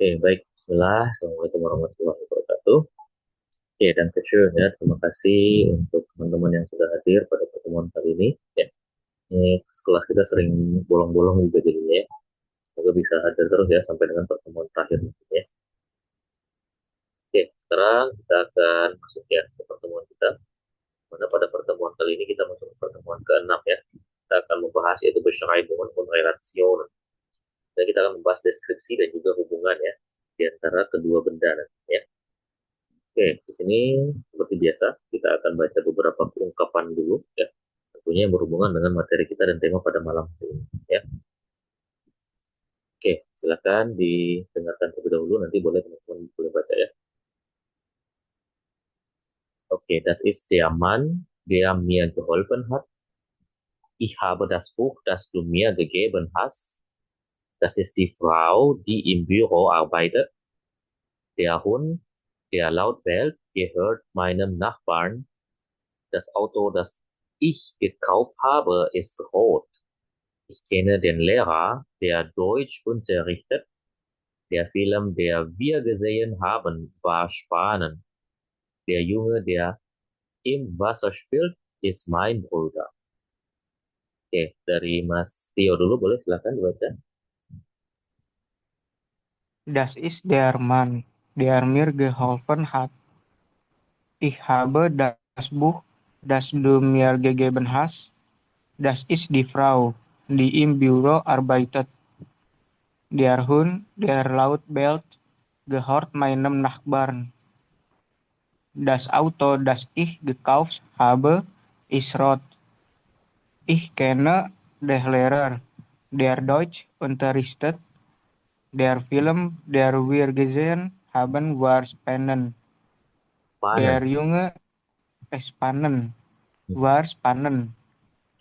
Oke, baik. Bismillah. Assalamualaikum warahmatullahi wabarakatuh. Oke, dan schön ya. Terima kasih untuk teman-teman yang sudah hadir pada pertemuan kali ini. Ya, ini sekolah kita sering bolong-bolong juga jadinya ya. Semoga bisa hadir terus ya sampai dengan pertemuan terakhir ya. Oke, sekarang kita akan masuk ya ke pertemuan kita. Mana pada pertemuan kali ini kita masuk ke pertemuan ke-6 ya. Kita akan membahas yaitu Beschreibung und Relation. Dan kita akan membahas deskripsi dan juga hubungan ya di antara kedua benda nanti ya. Oke, di sini seperti biasa kita akan baca beberapa ungkapan dulu ya, tentunya yang berhubungan dengan materi kita dan tema pada malam hari ini ya. Oke, silakan didengarkan terlebih dahulu, nanti boleh teman-teman boleh baca ya. Oke, das ist der Mann, der mir geholfen hat. Ich habe das Buch, das du mir gegeben hast. Das ist die Frau, die im Büro arbeitet. Der Hund, der laut bellt, gehört meinem Nachbarn. Das Auto, das ich gekauft habe, ist rot. Ich kenne den Lehrer, der Deutsch unterrichtet. Der Film, der wir gesehen haben, war spannend. Der Junge, der im Wasser spielt, ist mein Bruder. Oke, dari Mas Tio dulu boleh silakan dibaca. Das ist der Mann, der mir geholfen hat. Ich habe das Buch, das du mir gegeben hast. Das ist die Frau, die im Büro arbeitet. Der Hund, der laut bellt, gehört meinem Nachbarn. Das Auto, das ich gekauft habe, ist rot. Ich kenne den Lehrer, der Deutsch unterrichtet. Der Film, der wir gesehen haben, war spannend. Der Panen. Junge Spannen Hmm, war spannend.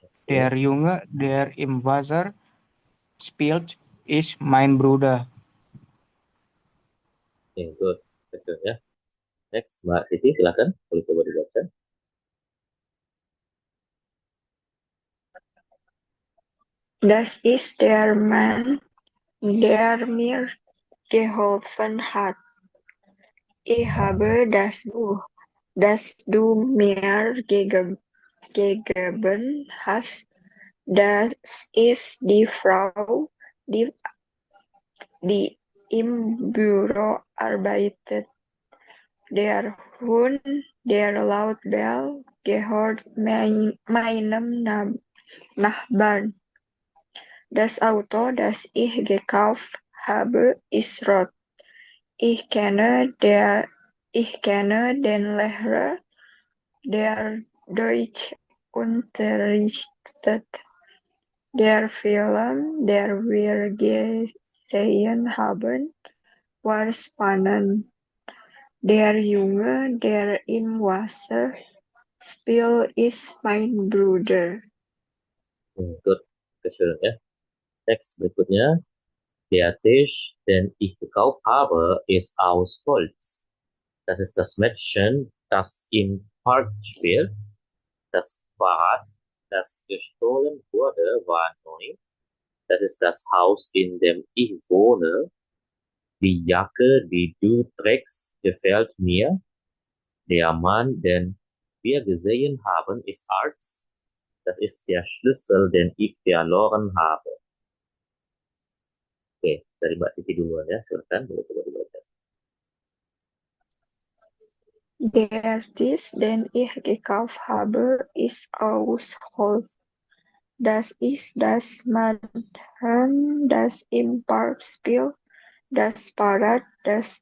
Oke, Der Junge, der im Wasser spielt, ist mein Bruder. oke, good. Betul ya. Next, Mbak Siti silakan, boleh coba dibaca. Das ist der Mann, der mir geholfen hat. Ich habe das Buch, das du mir gegeben hast. Das ist die Frau, die im Büro arbeitet. Der Hund, der laut bellt, gehört meinem Nachbarn. Das Auto, das ich gekauft habe, ist rot. Ich kenne, ich kenne den Lehrer, der Deutsch unterrichtet. Der Film, der wir gesehen haben, war spannend. Der Junge, der im Wasser spielt, ist mein Bruder. Good. Betul ya. Next berikutnya. Der Tisch, den ich gekauft habe, ist aus Holz. Das ist das Mädchen, das im Park spielt. Das Fahrrad, das gestohlen wurde, war neu. Das ist das Haus, in dem ich wohne. Die Jacke, die du trägst, gefällt mir. Der Mann, den wir gesehen haben, ist Arzt. Das ist der Schlüssel, den ich verloren habe. Oke, dari Mbak Siti duluan ya. Silakan, boleh coba dibaca. Der Tisch, den ich gekauft habe, ist aus Holz. Das ist das Mädchen, das im Park spielt. Das Fahrrad, das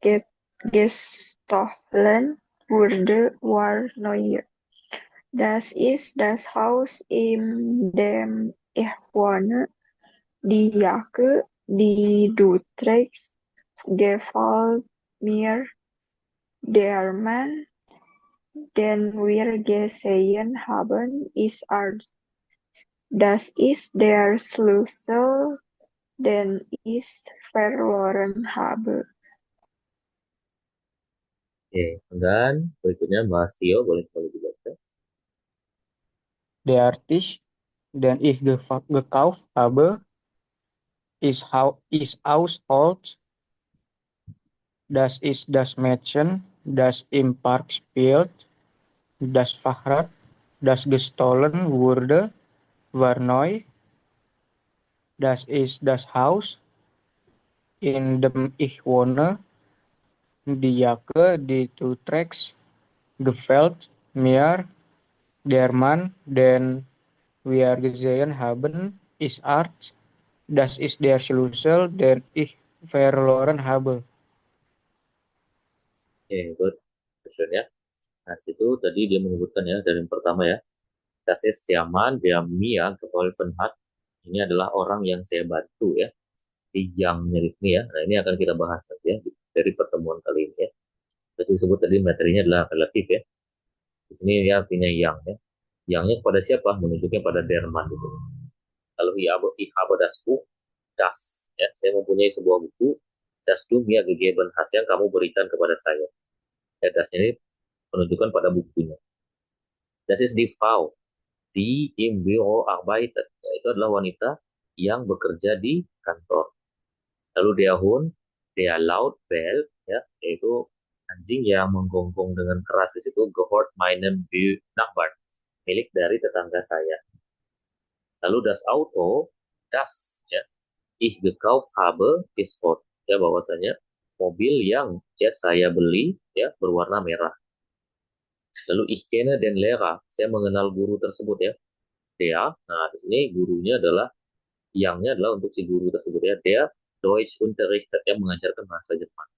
gestohlen wurde, war neu. Das ist das Haus, in dem ich wohne. Die Jacke, die du trägst, gefällt mir. Der Mann, den wir gesehen haben, ist alt. Das ist der Schlüssel, den ich verloren habe. Oke, dan berikutnya Mas Tio, boleh coba dibaca. Der Tisch, den ich gekauft habe, ist aus Holz. Das ist das Mädchen, das im Park spielt. Das Fahrrad, das gestohlen wurde, war neu. Das ist das Haus, in dem ich wohne. Die Jacke, die du trägst, gefällt mir. Der Mann, den wir gesehen haben, ist Art. Das ist der Schlüssel, den ich verloren habe. Oke, good. Schön ya. Nah, itu tadi dia menyebutkan ya dari yang pertama ya. Das ist der Mann, der mir geholfen hat. Ini adalah orang yang saya bantu ya. Di yang di sini ya. Nah, ini akan kita bahas nanti ya dari pertemuan kali ini ya. Tadi disebut tadi materinya adalah relatif ya. Di sini ya artinya yang ya. Yangnya kepada siapa? Menunjuknya pada der Mann di sini. Lalu ich habe das Buch, das ya. Saya mempunyai sebuah buku, das du mir gegeben hast yang kamu berikan kepada saya. Ya, das ini menunjukkan pada bukunya. Das ist die Frau, die im Büro arbeitet. Ya, itu adalah wanita yang bekerja di kantor. Lalu der Hund, der laut bellt, ya, yaitu anjing yang menggonggong dengan keras di situ, gehört meinem Nachbarn, milik dari tetangga saya. Lalu das Auto, das, ya, ich gekauft habe, ist rot. Ya, bahwasanya mobil yang ya saya beli ya berwarna merah. Lalu ich kenne den Lehrer, saya mengenal guru tersebut ya. Der, nah di sini gurunya adalah yangnya adalah untuk si guru tersebut ya. Der Deutsch unterrichtet yang mengajarkan bahasa Jepang.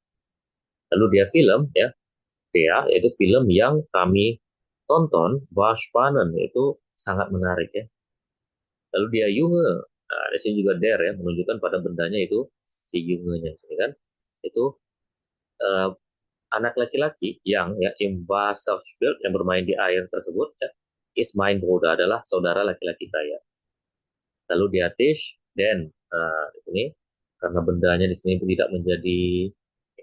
Lalu dia film ya, dia yaitu film yang kami tonton, war spannend, yaitu sangat menarik ya. Lalu dia Junge, nah di sini juga der ya, menunjukkan pada bendanya itu si Junge-nya, kan? Itu uh, anak laki-laki yang ya im Wasserspiel yang bermain di air tersebut ya, is mein Bruder, adalah saudara laki-laki saya. Lalu dia Tisch dan di sini karena bendanya di sini tidak menjadi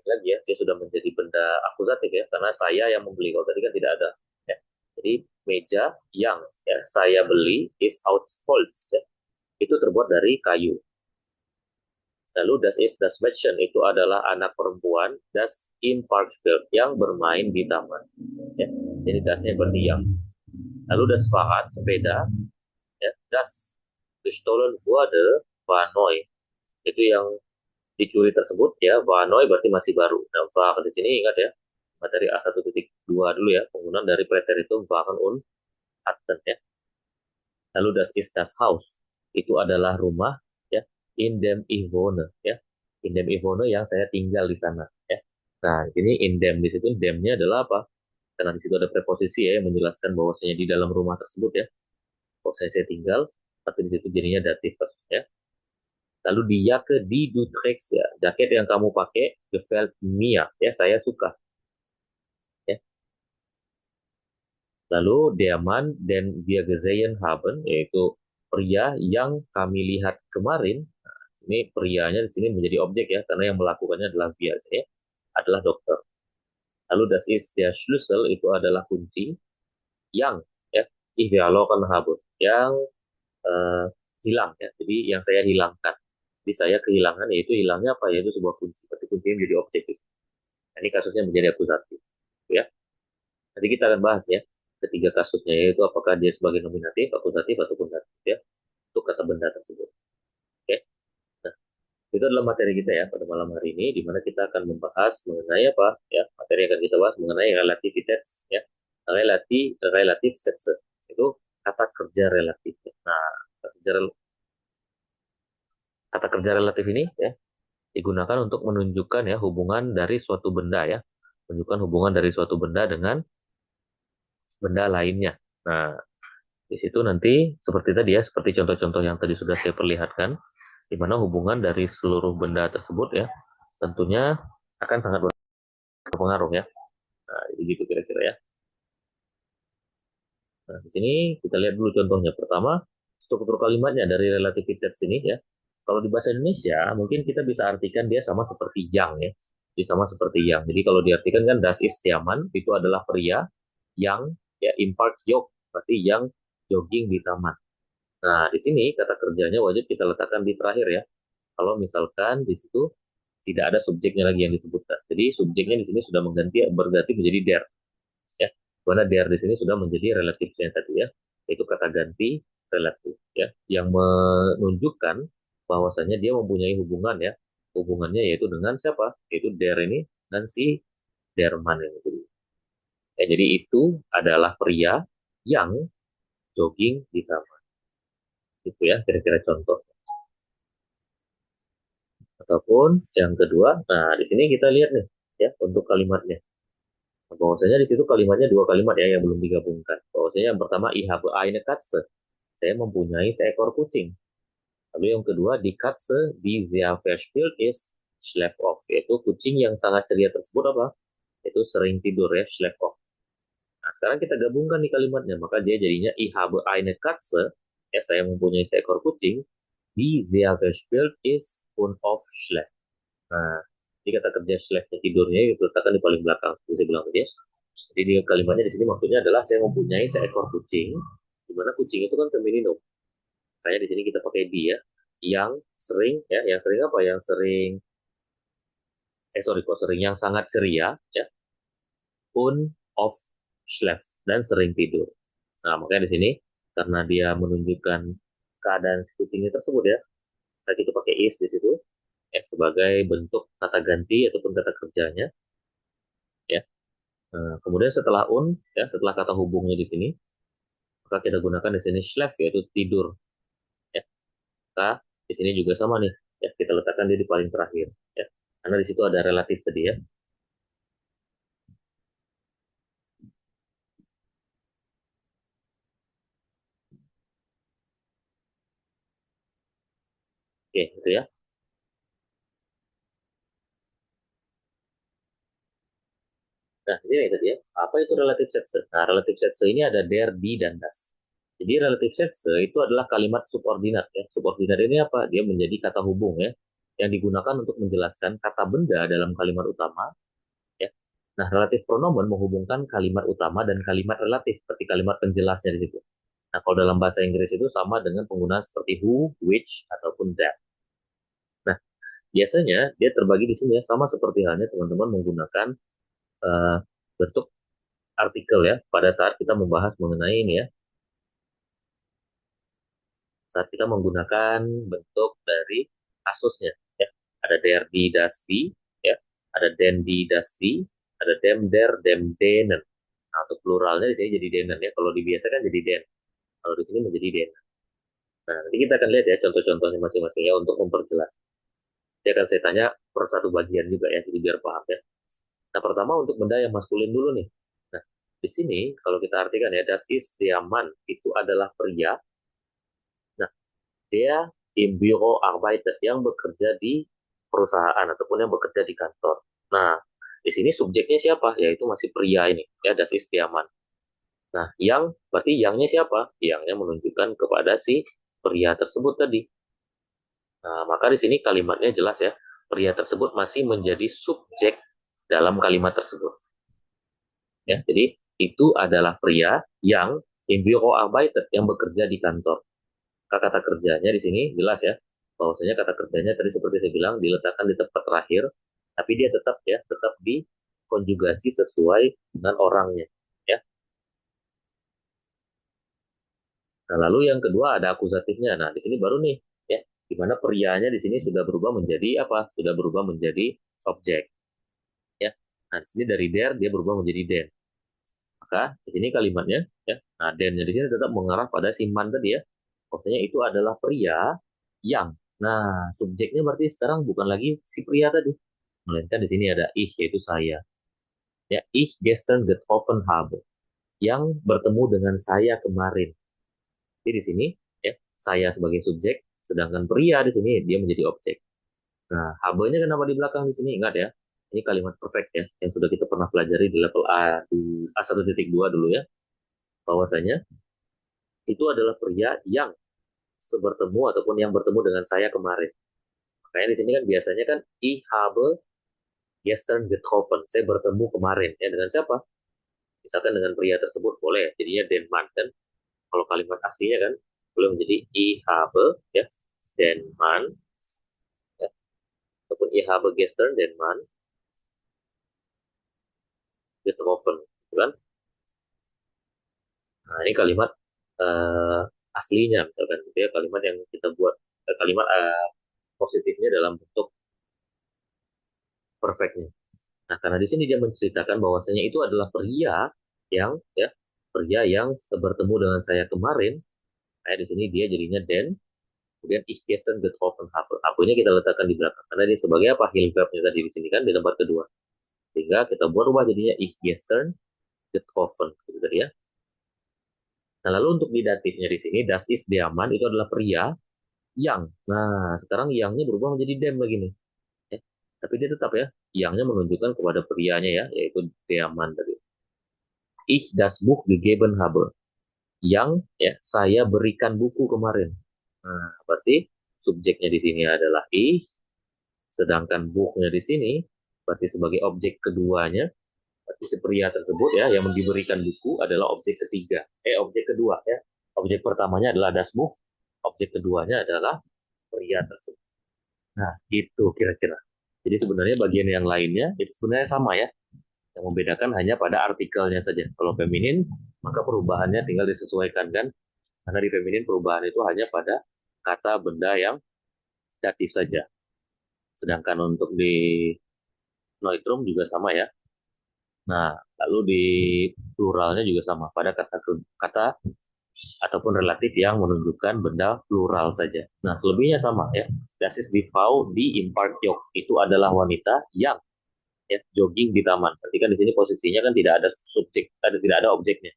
lagi ya, dia sudah menjadi benda akusatif ya, karena saya yang membeli. Kalau tadi kan tidak ada ya. Jadi meja yang ya saya beli is aus Holz ya, itu terbuat dari kayu. Lalu das ist das Mädchen, itu adalah anak perempuan, das im Park spielt, yang bermain di taman ya. Jadi dasnya berdiam. Lalu das Fahrrad, sepeda ya, das gestohlen wurde war neu, itu yang dicuri tersebut ya, war neu berarti masih baru. Nah, war di sini ingat ya, materi A1.2 dulu ya, penggunaan dari preteritum waren und hatten ya. Lalu das ist das Haus, itu adalah rumah ya, in dem ich wohne ya, in dem ich wohne yang saya tinggal di sana ya. Nah, ini in dem di situ, demnya adalah apa? Karena di situ ada preposisi ya yang menjelaskan bahwasanya di dalam rumah tersebut ya, kalau saya tinggal, tapi di situ jadinya datif ya. Lalu di Jacke die du trägst ya, jaket yang kamu pakai, gefällt mir ya, saya suka ya. Lalu der Mann den wir gesehen haben, yaitu pria yang kami lihat kemarin. Nah, ini prianya di sini menjadi objek ya, karena yang melakukannya adalah wir ya, adalah dokter. Lalu das ist der Schlüssel, itu adalah kunci yang ya, ich verloren habe, yang hilang ya, jadi yang saya hilangkan. Jadi saya kehilangan, yaitu hilangnya apa? Yaitu sebuah kunci. Tapi kuncinya menjadi objektif. Nah, ini kasusnya menjadi akusatif. Ya. Nanti kita akan bahas ya ketiga kasusnya, yaitu apakah dia sebagai nominatif, akusatif, ataupun datif ya, untuk kata benda tersebut. Oke. Nah, itu adalah materi kita ya pada malam hari ini, di mana kita akan membahas mengenai apa ya, materi yang akan kita bahas mengenai relativitas ya, relatif setze, itu kata kerja relatif. Nah, kata kerja relatif ini ya digunakan untuk menunjukkan ya hubungan dari suatu benda ya, menunjukkan hubungan dari suatu benda dengan benda lainnya. Nah, di situ nanti seperti tadi ya, seperti contoh-contoh yang tadi sudah saya perlihatkan, di mana hubungan dari seluruh benda tersebut ya, tentunya akan sangat berpengaruh ya. Nah, jadi gitu kira-kira ya. Nah, di sini kita lihat dulu contohnya. Pertama, struktur kalimatnya dari relativitas ini ya. Kalau di bahasa Indonesia, mungkin kita bisa artikan dia sama seperti yang ya. Dia sama seperti yang. Jadi kalau diartikan kan das ist der Mann, itu adalah pria yang ya im Park jog, berarti yang jogging di taman. Nah, di sini kata kerjanya wajib kita letakkan di terakhir ya. Kalau misalkan di situ tidak ada subjeknya lagi yang disebutkan. Jadi subjeknya di sini sudah berganti menjadi der, ya. Mana der di sini sudah menjadi relatifnya tadi ya, itu kata ganti relatif ya, yang menunjukkan bahwasanya dia mempunyai hubungan ya, hubungannya yaitu dengan siapa? Yaitu der ini dan si Derman yang itu. Ya, jadi itu adalah pria yang jogging di taman. Itu ya kira-kira contoh. Ataupun yang kedua, nah di sini kita lihat nih ya untuk kalimatnya. Nah, bahwasanya di situ kalimatnya dua kalimat ya yang belum digabungkan. Bahwasanya yang pertama ich habe eine Katze, saya mempunyai seekor kucing. Lalu yang kedua die Katze die sehr verspielt ist schläft oft, yaitu kucing yang sangat ceria tersebut apa? Itu sering tidur ya, schläft oft. Nah, sekarang kita gabungkan di kalimatnya, maka dia jadinya ich habe eine Katze, ya saya mempunyai seekor kucing, die sehr verspielt ist und oft schläft. Nah, di kata kerja slash tidurnya itu letakkan di paling belakang, seperti saya bilang tadi ya. Jadi di kalimatnya di sini maksudnya adalah saya mempunyai seekor kucing, di mana kucing itu kan femininum. Kayak di sini kita pakai dia yang sering ya, yang sering apa? Yang sering sorry kok sering yang sangat ceria ya, und of schlaf dan sering tidur. Nah, makanya di sini karena dia menunjukkan keadaan si kucing tersebut ya, tadi itu pakai is di situ ya sebagai bentuk kata ganti ataupun kata kerjanya ya. Nah, kemudian setelah ya setelah kata hubungnya di sini, maka kita gunakan di sini schlaf yaitu tidur. Ya, maka di sini juga sama nih. Ya, kita letakkan dia di paling terakhir. Ya, karena di situ ada relatif tadi ya. Oke, itu ya. Nah, ini tadi ya. Apa itu relatif setze? Nah, relatif setze ini ada der, die, dan das. Jadi relatif setze itu adalah kalimat subordinat ya. Subordinat ini apa? Dia menjadi kata hubung ya, yang digunakan untuk menjelaskan kata benda dalam kalimat utama ya. Nah, relatif pronomen menghubungkan kalimat utama dan kalimat relatif seperti kalimat penjelasnya di situ. Nah, kalau dalam bahasa Inggris itu sama dengan penggunaan seperti who, which, ataupun that. Nah, biasanya dia terbagi di sini ya, sama seperti halnya teman-teman menggunakan uh, bentuk artikel ya, pada saat kita membahas mengenai ini ya, saat kita menggunakan bentuk dari kasusnya ya. Ada der, die, das, die, ya. Ada den, die, das, die, ada dem, der, dem, denen. Nah, untuk pluralnya di sini jadi denen ya. Kalau dibiasakan jadi den. Kalau di sini menjadi den. Nah, nanti kita akan lihat ya contoh-contohnya masing-masing ya untuk memperjelas. Dia akan saya tanya per satu bagian juga ya, jadi biar paham ya. Nah, pertama untuk benda yang maskulin dulu nih. Nah, di sini kalau kita artikan ya, das ist der Mann, itu adalah pria. Nah, dia im Büro arbeitet, yang bekerja di perusahaan ataupun yang bekerja di kantor. Nah, di sini subjeknya siapa? Yaitu masih pria ini, ya, das ist der Mann. Nah, yang, berarti yangnya siapa? Yangnya menunjukkan kepada si pria tersebut tadi. Nah, maka di sini kalimatnya jelas ya, pria tersebut masih menjadi subjek dalam kalimat tersebut. Ya, jadi itu adalah pria yang im Büro arbeitet, yang bekerja di kantor. Kata kerjanya di sini jelas ya, bahwasanya kata kerjanya tadi seperti saya bilang diletakkan di tempat terakhir, tapi dia tetap ya, tetap dikonjugasi sesuai dengan orangnya. Ya. Nah, lalu yang kedua ada akusatifnya. Nah, di sini baru nih ya, di mana prianya di sini sudah berubah menjadi apa? Sudah berubah menjadi objek. Ya. Nah, di sini dari der dia berubah menjadi den. Maka di sini kalimatnya ya, nah dennya di sini tetap mengarah pada simpan tadi ya. Maksudnya itu adalah pria yang. Nah, subjeknya berarti sekarang bukan lagi si pria tadi, melainkan di sini ada ich yaitu saya. Ya, ich gestern getroffen habe, yang bertemu dengan saya kemarin. Jadi di sini ya, saya sebagai subjek, sedangkan pria di sini dia menjadi objek. Nah, habe-nya kenapa di belakang di sini? Ingat ya, ini kalimat perfect ya, yang sudah kita pernah pelajari di level A di A1.2 dulu ya, bahwasanya itu adalah pria yang bertemu ataupun yang bertemu dengan saya kemarin. Makanya di sini kan biasanya kan ich habe gestern getroffen, saya bertemu kemarin ya dengan siapa? Misalkan dengan pria tersebut boleh jadinya den Mann kan. Kalau kalimat aslinya kan boleh menjadi ich habe ya den Mann ya, ataupun ich habe gestern den Mann getroffen, gitu kan? Nah, ini kalimat eh, aslinya, misalkan gitu ya, kalimat yang kita buat, kalimat positifnya dalam bentuk perfectnya. Nah, karena di sini dia menceritakan bahwasanya itu adalah pria yang ya, pria yang bertemu dengan saya kemarin. Nah, di sini dia jadinya den, kemudian ich gestern getroffen habe. Habe-nya kita letakkan di belakang karena dia sebagai apa? Hill verb-nya tadi di sini kan di tempat kedua. Sehingga kita buat rubah jadinya ich gestern getroffen gitu tadi ya. Nah, lalu untuk di datifnya di sini das ist der Mann itu adalah pria yang. Nah, sekarang yangnya berubah menjadi dem lagi nih. Ya. Tapi dia tetap ya, yangnya menunjukkan kepada prianya ya, yaitu der Mann tadi. Ich das Buch gegeben habe. Yang ya saya berikan buku kemarin. Nah, berarti subjeknya di sini adalah ich, sedangkan bukunya di sini berarti sebagai objek keduanya, berarti si pria tersebut ya yang diberikan buku adalah objek ketiga. Objek kedua ya. Objek pertamanya adalah das Buch, objek keduanya adalah pria tersebut. Nah, itu kira-kira. Jadi sebenarnya bagian yang lainnya itu sebenarnya sama ya. Yang membedakan hanya pada artikelnya saja. Kalau feminin, maka perubahannya tinggal disesuaikan kan. Karena di feminin perubahan itu hanya pada kata benda yang datif saja. Sedangkan untuk di noitrum juga sama ya. Nah, lalu di pluralnya juga sama pada kata ataupun relatif yang menunjukkan benda plural saja. Nah, selebihnya sama ya. Das ist die Frau die im Park jog. Itu adalah wanita yang ya jogging di taman. Berarti kan di sini posisinya kan tidak ada subjek, tidak ada objeknya.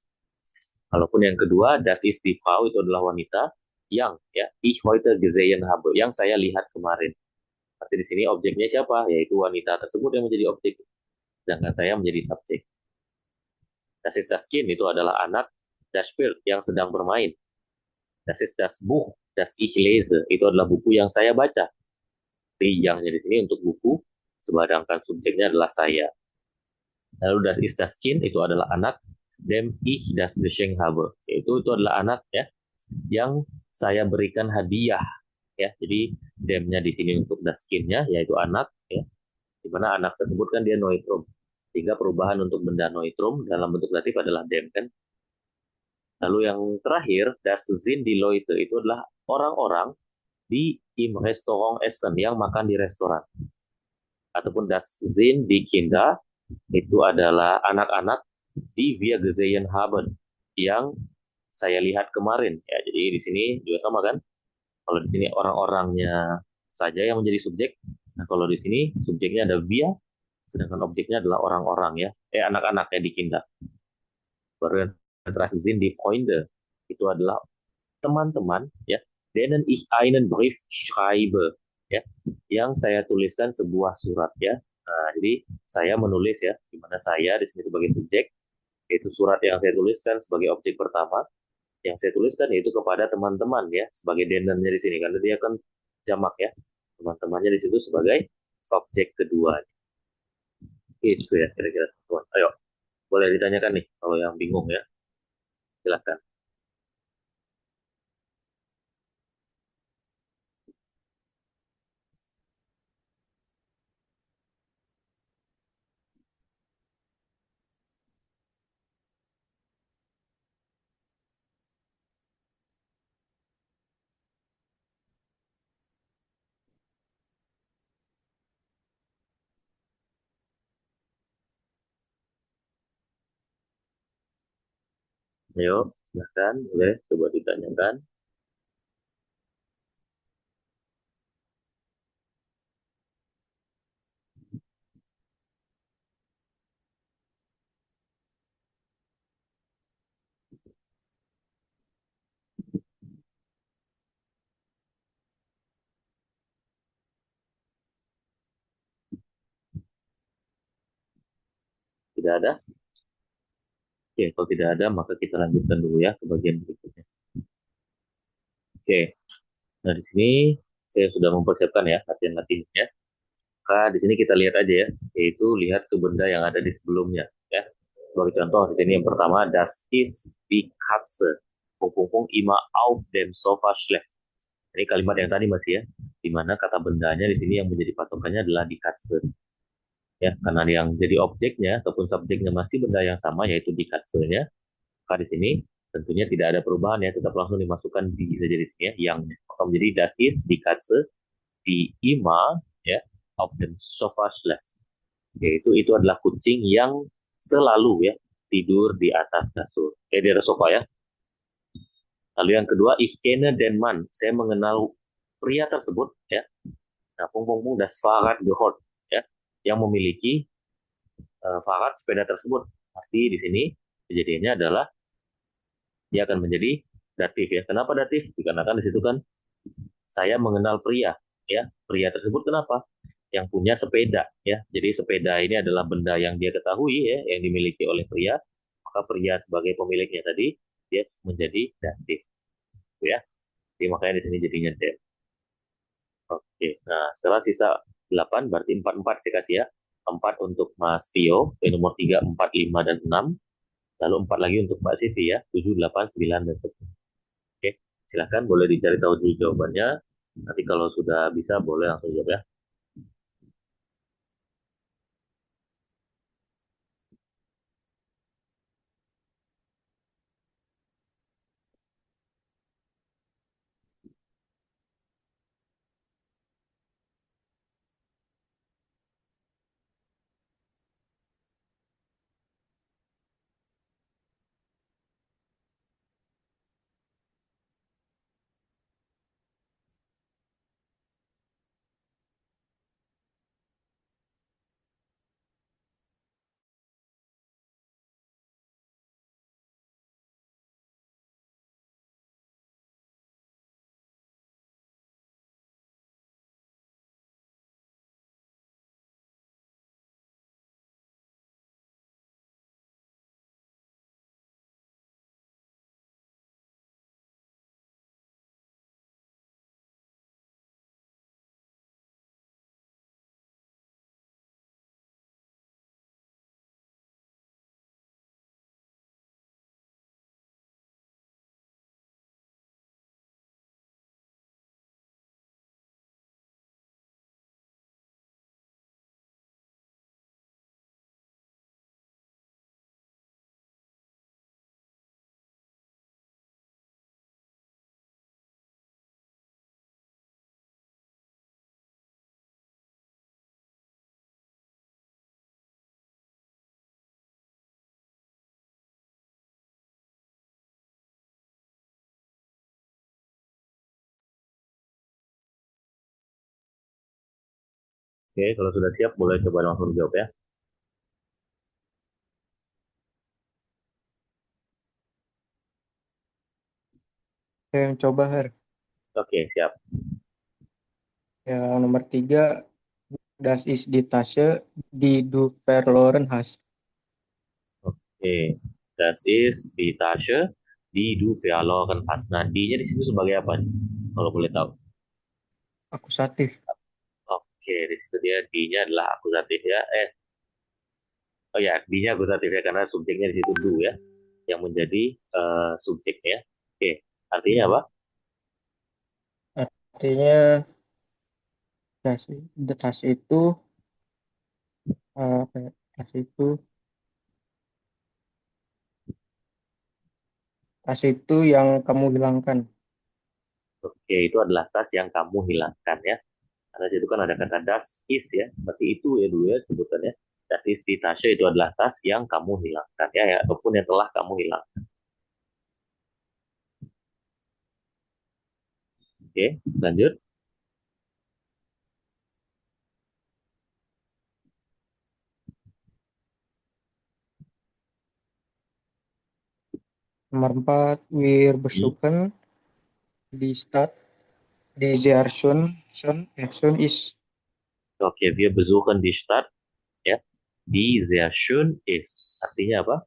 Walaupun yang kedua, das ist die Frau itu adalah wanita yang ya ich heute gesehen habe, yang saya lihat kemarin. Berarti di sini objeknya siapa? Yaitu wanita tersebut yang menjadi objek, sedangkan saya menjadi subjek. Das ist das Kind itu adalah anak das Spiel yang sedang bermain. Das ist das Buch das ich lese itu adalah buku yang saya baca. Yangnya di sini untuk buku, sedangkan subjeknya adalah saya. Lalu das ist das Kind itu adalah anak dem ich das Geschenk habe. Itu adalah anak ya yang saya berikan hadiah ya. Jadi demnya di sini untuk das Kind-nya yaitu anak ya. Di mana anak tersebut kan dia noitrum. Sehingga perubahan untuk benda noitrum dalam bentuk datif adalah dem kan. Lalu yang terakhir das sind die Leute itu adalah orang-orang di im Restaurant Essen yang makan di restoran. Ataupun das sind die Kinder itu adalah anak-anak di wir gesehen haben yang saya lihat kemarin ya. Jadi di sini juga sama kan. Kalau di sini orang-orangnya saja yang menjadi subjek. Nah, kalau di sini subjeknya ada wir, sedangkan objeknya adalah orang-orang ya. Anak-anaknya di Kinder. Baru yang terakhir die Freunde itu adalah teman-teman ya. Denen ich einen Brief schreibe ya, yang saya tuliskan sebuah surat ya. Nah, jadi saya menulis ya, di mana saya di sini sebagai subjek, yaitu surat yang saya tuliskan sebagai objek pertama, yang saya tuliskan yaitu kepada teman-teman ya, sebagai denennya di sini karena dia kan jamak ya, teman-temannya di situ sebagai objek kedua. Itu ya kira-kira teman. Ayo, boleh ditanyakan nih kalau yang bingung ya, silakan. Ayo, silakan, boleh coba ditanyakan. Tidak ada? Oke, kalau tidak ada, maka kita lanjutkan dulu ya ke bagian berikutnya. Oke, nah di sini saya sudah mempersiapkan ya latihan-latihannya. Maka di sini kita lihat aja ya, yaitu lihat ke benda yang ada di sebelumnya ya. Sebagai contoh di sini yang pertama, das ist die Katze. Pung pung pung immer auf dem Sofa schläft. Ini kalimat yang tadi masih ya, di mana kata bendanya di sini yang menjadi patokannya adalah dikatse. Ya, karena yang jadi objeknya ataupun subjeknya masih benda yang sama yaitu dikatse-nya, maka di sini tentunya tidak ada perubahan ya, tetap langsung dimasukkan di saja di sini ya, yang maka menjadi das ist dikatse di ima ya auf dem Sofa schläft, yaitu itu adalah kucing yang selalu ya tidur di atas kasur, di atas sofa ya. Lalu yang kedua, ich kenne den Mann, saya mengenal pria tersebut ya. Nah, pung das Fahrrad gehört ya, yang memiliki Fahrrad sepeda tersebut. Arti di sini kejadiannya adalah dia akan menjadi datif ya. Kenapa datif? Dikarenakan di situ kan saya mengenal pria ya. Pria tersebut kenapa? Yang punya sepeda ya. Jadi sepeda ini adalah benda yang dia ketahui ya, yang dimiliki oleh pria. Maka pria sebagai pemiliknya tadi dia menjadi datif ya. Jadi makanya di sini jadinya den. Oke, nah setelah sisa 8 berarti 4-4 saya kasih ya. 4 untuk Mas Tio, nomor 3, 4, 5, dan 6. Lalu 4 lagi untuk Mbak Siti ya, 7, 8, 9, dan 10. Oke, silahkan boleh dicari tahu dulu jawabannya. Nanti kalau sudah bisa boleh langsung jawab ya. Oke, kalau sudah siap boleh coba langsung jawab ya. Yang coba Her. Oke, siap. Yang nomor 3, das ist die Tasche, die du verloren hast. Oke, das ist die Tasche, die du verloren hast. Nah, di-nya di situ sebagai apa nih? Kalau boleh tahu. Akusatif. Oke, di situ dia di-nya adalah akusatif ya. Oh ya, di-nya akusatif ya karena subjeknya di situ do ya, yang menjadi subjek ya. Oke, artinya apa? Artinya das, tas itu apa ya? Tas itu yang kamu hilangkan. Oke, itu adalah tas yang kamu hilangkan ya. Karena di situ kan ada kata das is ya, berarti itu ya dulu ya sebutannya. Das ist die Tasche itu adalah tas yang kamu hilangkan ya, ya ataupun yang telah kamu hilang. Oke, lanjut. Nomor 4, wir Hmm. besuchen die Stadt. Desertion is Oke, wir besuchen die Stadt ya, die sehr schön ist. Artinya apa?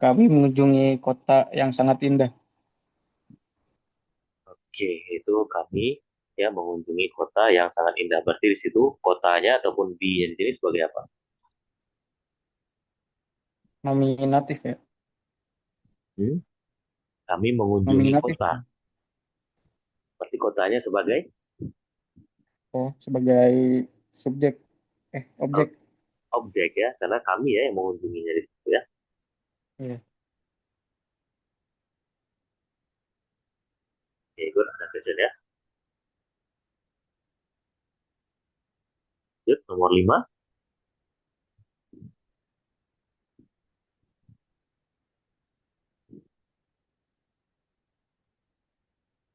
kami mengunjungi kota yang sangat indah. Oke, itu kami ya mengunjungi kota yang sangat indah. Berarti di situ kotanya ataupun di di sini sebagai apa? Nominatif ya. Hmm? Kami mengunjungi Nominatif. kota. Berarti kotanya sebagai Oh, sebagai subjek. oh, Objek. objek ya, karena kami ya yang mengunjunginya di situ ya. Iya. Oke, good. Ada question ya. Yuk, nomor 5.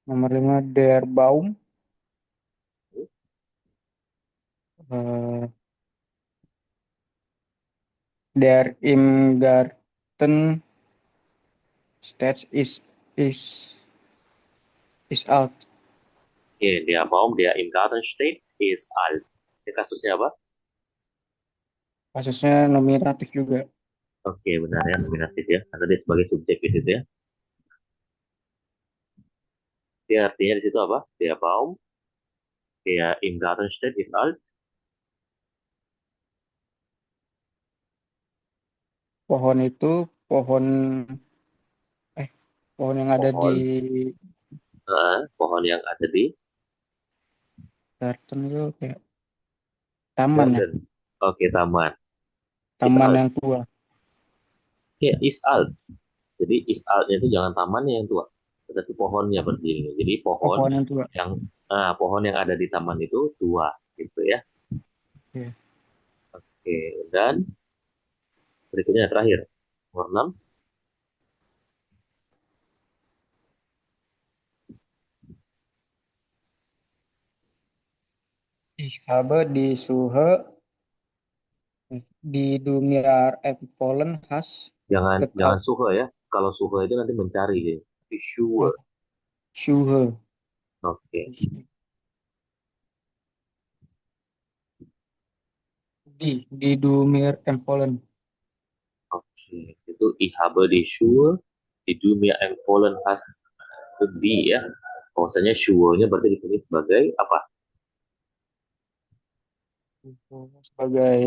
Nomor 5, Der Baum. Eh, Der im Garten steht is alt. Oke, der Baum, der im Garten steht, ist alt. Ini kasusnya apa? Kasusnya nominatif juga. Oke, benar ya, nominatif ya. Karena dia sebagai subjek di situ ya. Dia artinya di situ apa? Der Baum, der im Garten steht, ist alt. Pohon itu pohon eh pohon yang ada di Pohon, pohon yang ada di garden itu kayak taman ya, garden. Oke, taman. Ist taman alt. yang tua. Ya, ist alt. Jadi is alt-nya itu jangan tamannya yang tua, tetapi pohonnya berdiri. Jadi Pohon yang tua. pohon yang ada di taman itu tua, gitu ya. Iya. Oke, dan berikutnya terakhir, nomor 6. Ich habe die Suche di dunia empfohlen has Jangan gekauft. suhe ya. Kalau suhe itu nanti mencari gitu. Tapi Oh, sure. Suche. Oke. Di dunia empfohlen. Oke. Itu ich habe die Schuhe, die du mir empfohlen hast. Itu di ya. Bahwasanya sure-nya berarti di sini sebagai apa? Sebagai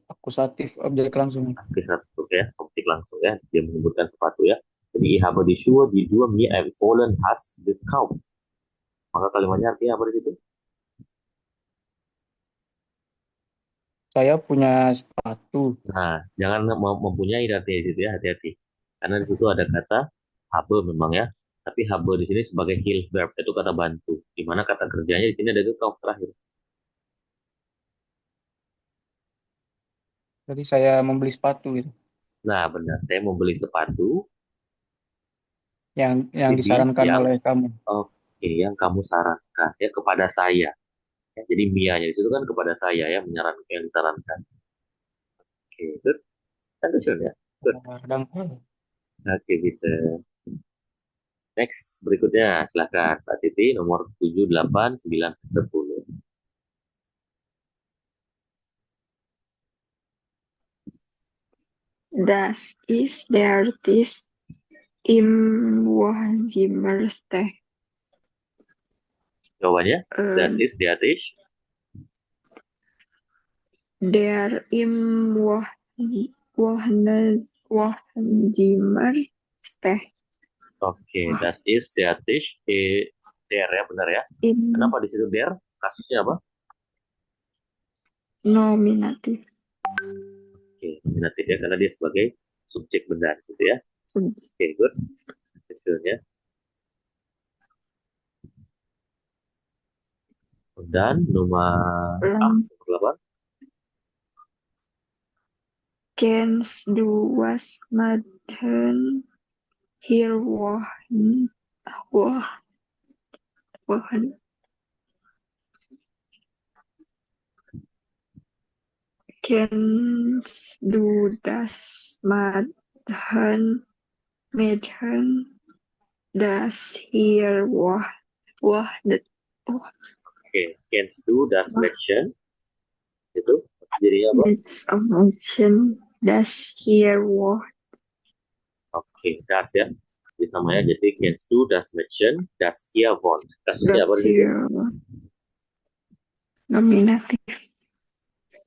akusatif objek langsung. Oke, satu ya. Objek langsung ya. Dia menyebutkan sepatu ya. Jadi ich habe die Schuhe, die du mir empfohlen hast gekauft. Maka kalimatnya artinya apa di situ? Saya punya sepatu. Nah, jangan mempunyai artinya di situ ya, hati-hati. Karena di situ ada kata habe memang ya. Tapi habe di sini sebagai Hilfe verb, itu kata bantu. Di mana kata kerjanya di sini ada gekauft terakhir. Jadi saya membeli sepatu gitu. Nah, benar. Saya mau beli sepatu, Yang jadi disarankan yang oleh kamu. oke, yang kamu sarankan ya kepada saya. Ya, jadi mianya di situ kan kepada saya ya menyarankan yang disarankan. Oke, good. Thank you, ya. Good. Dan Oke, gitu. Next, berikutnya. Silakan, Pak Siti, nomor 7, 8, 9, 10. Das ist der Tisch im Wohnzimmer. Jawabannya, das Ähm, ist der Tisch. der im Wohnzimmer steht. Oke, das ist der Tisch. Der ya, benar ya. In Kenapa di situ der? Kasusnya apa? nominatif. Oke, nominatif ya, karena dia sebagai subjek benar gitu ya. Oke, good. Hasilnya. Dan nomor nomor 8. Kennst du was machen hier wohnen? Wohnen. Kennst du das Mädchen, das hier wohnt? Oke, kennst du das Mädchen? Itu jadinya apa? It's a Mädchen, das hier wohnt. Oke, das ya. Jadi sama ya. Jadi kennst du das Mädchen, das hier wohnt. Kasusnya apa Das di situ? hier nominatif.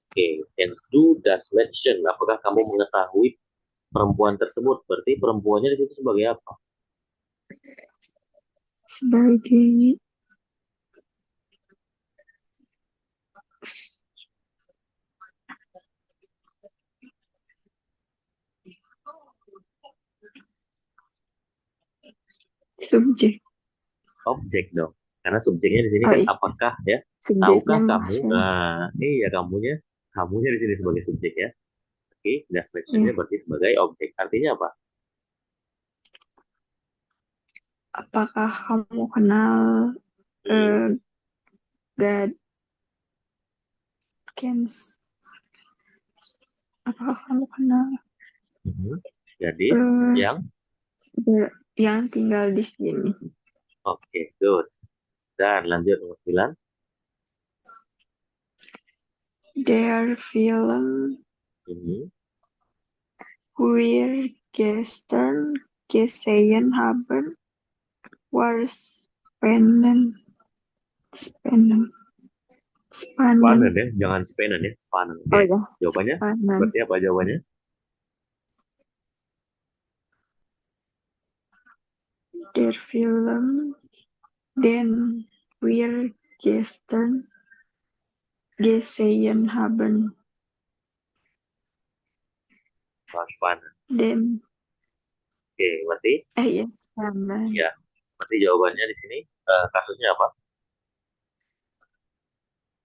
Oke, kennst du das Mädchen? Apakah kamu mengetahui perempuan tersebut? Berarti perempuannya di situ sebagai apa? sebagai subjek. Objek dong. Karena subjeknya di sini Oh kan iya, apakah ya? subjeknya Tahukah maaf kamu? ya. Nah, iya kamunya di sini sebagai subjek ya. Oke, das questionnya Ya, berarti sebagai objek. Artinya apa? apakah kamu kenal Hmm, God Kens? Apakah kamu kenal mhm. Gadis eh, yang yang tinggal di sini? oke, good. Dan lanjut nomor 9. Der Film Mhm. wir gestern gesehen haben war spannend. Spannend. Spanen Spannend. ya, jangan spanen ya, spanen. Oke. Oh ya, Jawabannya? spannend. Berarti apa jawabannya? Der Film, den wir gestern gesehen haben. Oh, spanen. Den, Oke, berarti ya, sama. ya, berarti jawabannya di sini kasusnya apa?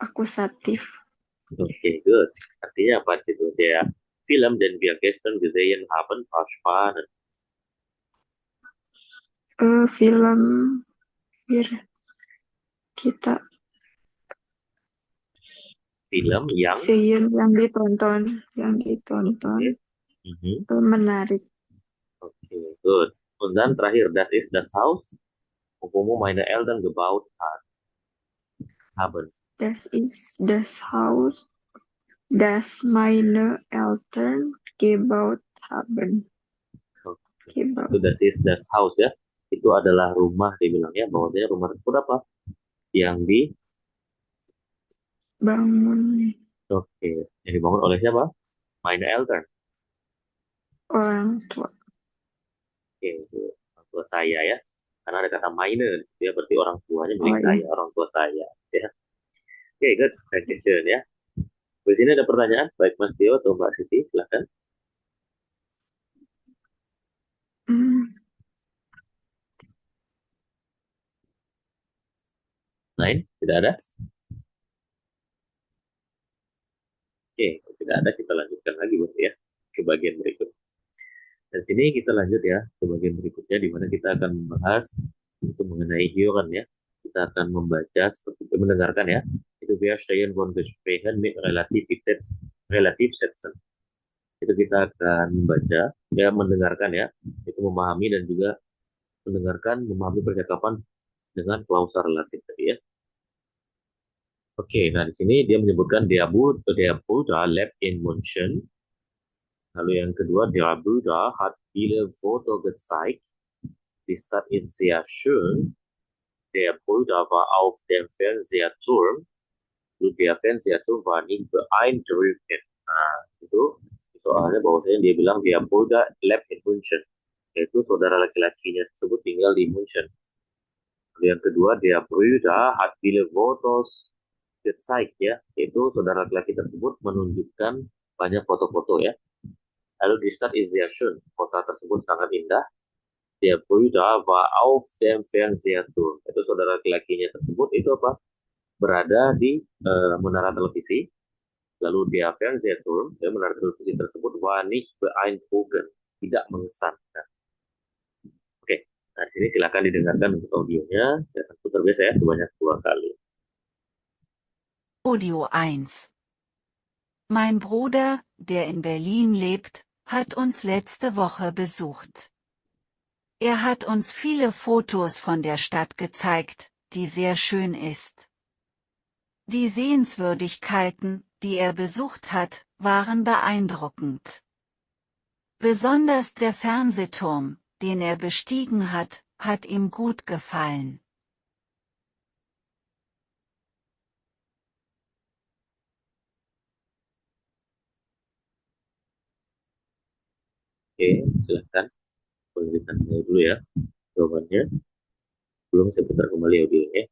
Akusatif. Oke, good. Artinya apa di situ? Dia film dan wir gestern gesehen haben war spannend. Film wir kita Film yang sehen yang ditonton oke. Mhm. menarik. Oke, good. Und dann terakhir, das ist das Haus, wo meine Eltern gebaut haben. Das ist das Haus, das meine Eltern gebaut haben. Oke. Itu Gebaut. das ist das Haus ya. Itu adalah rumah dibilangnya, bahwasanya rumah tersebut apa? Yang di Bangun oke, yang dibangun oleh siapa? Meine Eltern. orang tua. Oke, itu orang tua saya ya. Karena ada kata meine di situ ya, berarti orang tuanya Oh milik iya. saya, orang tua saya ya. Oke, good. Thank you, ya. Di sini ada pertanyaan, baik Mas Tio atau Mbak Siti, silahkan. Hmm, Lain, tidak ada? Oke, kalau tidak ada kita lanjutkan lagi berarti ya ke bagian berikut. Dan sini kita lanjut ya ke bagian berikutnya di mana kita akan membahas itu mengenai Hioran ya. Kita akan membaca seperti mendengarkan ya. Itu wir stehen von Gesprächen mit Relativsätzen. Itu kita akan membaca ya, mendengarkan ya, itu memahami dan juga memahami percakapan dengan klausa relatif tadi ya. Oke, nah di sini dia menyebutkan der Bruder lebt in München. Lalu yang kedua, der Bruder hat viele Foto gezeigt. Die Stadt ist sehr schön. Der Bruder war auf dem Fernsehturm. Und der Fernsehturm war nicht beeindruckend. Nah, itu soalnya bahwasanya dia bilang dia Bruder lebt in München. Yaitu saudara laki-lakinya tersebut tinggal di München. Lalu yang kedua, dia Bruder hat viele Fotos gezeigt ya. Yaitu saudara laki-laki tersebut menunjukkan banyak foto-foto ya. Lalu die Stadt ist sehr schön. Kota tersebut sangat indah. Der Bruder war auf dem Fernsehturm. Itu saudara laki-lakinya tersebut itu apa? Berada di menara televisi. Lalu dia Fernsehturm, ya, menara televisi tersebut war nicht beeindruckend, tidak mengesankan. Oke, nah di sini silakan didengarkan untuk audionya. Saya akan putar biasa ya sebanyak 2 kali. Audio 1. Mein Bruder, der in Berlin lebt, hat uns letzte Woche besucht. Er hat uns viele Fotos von der Stadt gezeigt, die sehr schön ist. Die Sehenswürdigkeiten, die er besucht hat, waren beeindruckend. Besonders der Fernsehturm, den er bestiegen hat ihm gut gefallen. Oke, silakan. Boleh ditanya dulu ya jawabannya. Belum saya putar kembali audionya.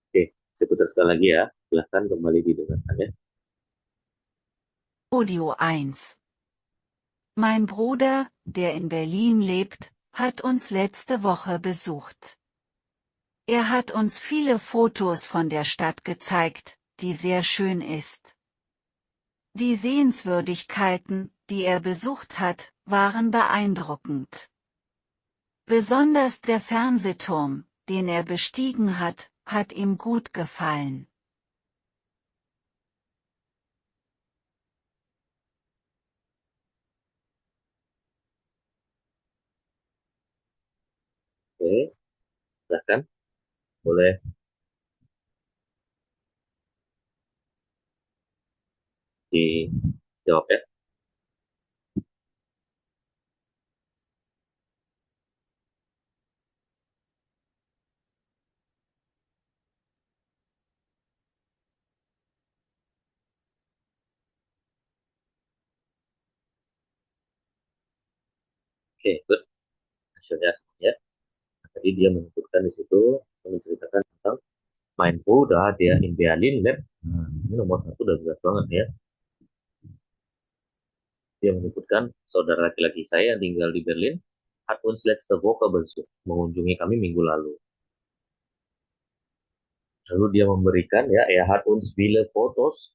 Oke, saya putar sekali lagi ya. Silahkan kembali didengarkan ya. Audio 1. Mein Bruder, der in Berlin lebt, hat uns letzte Woche besucht. Er hat uns viele Fotos von der Stadt gezeigt, die sehr schön ist. Die Sehenswürdigkeiten, die er besucht hat, waren beeindruckend. Besonders der Fernsehturm, den er bestiegen hat, hat ihm gut gefallen. Oke, silahkan. Boleh dijawab ya. Oke, good. Hasilnya ya. Tadi dia menyebutkan di situ, menceritakan tentang mein Bruder, der in Berlin lebt. Nah, ini nomor satu udah jelas banget ya. Dia menyebutkan saudara laki-laki saya yang tinggal di Berlin hat uns letzte Woche besucht, mengunjungi kami minggu lalu. Lalu dia memberikan ya, er hat uns viele Fotos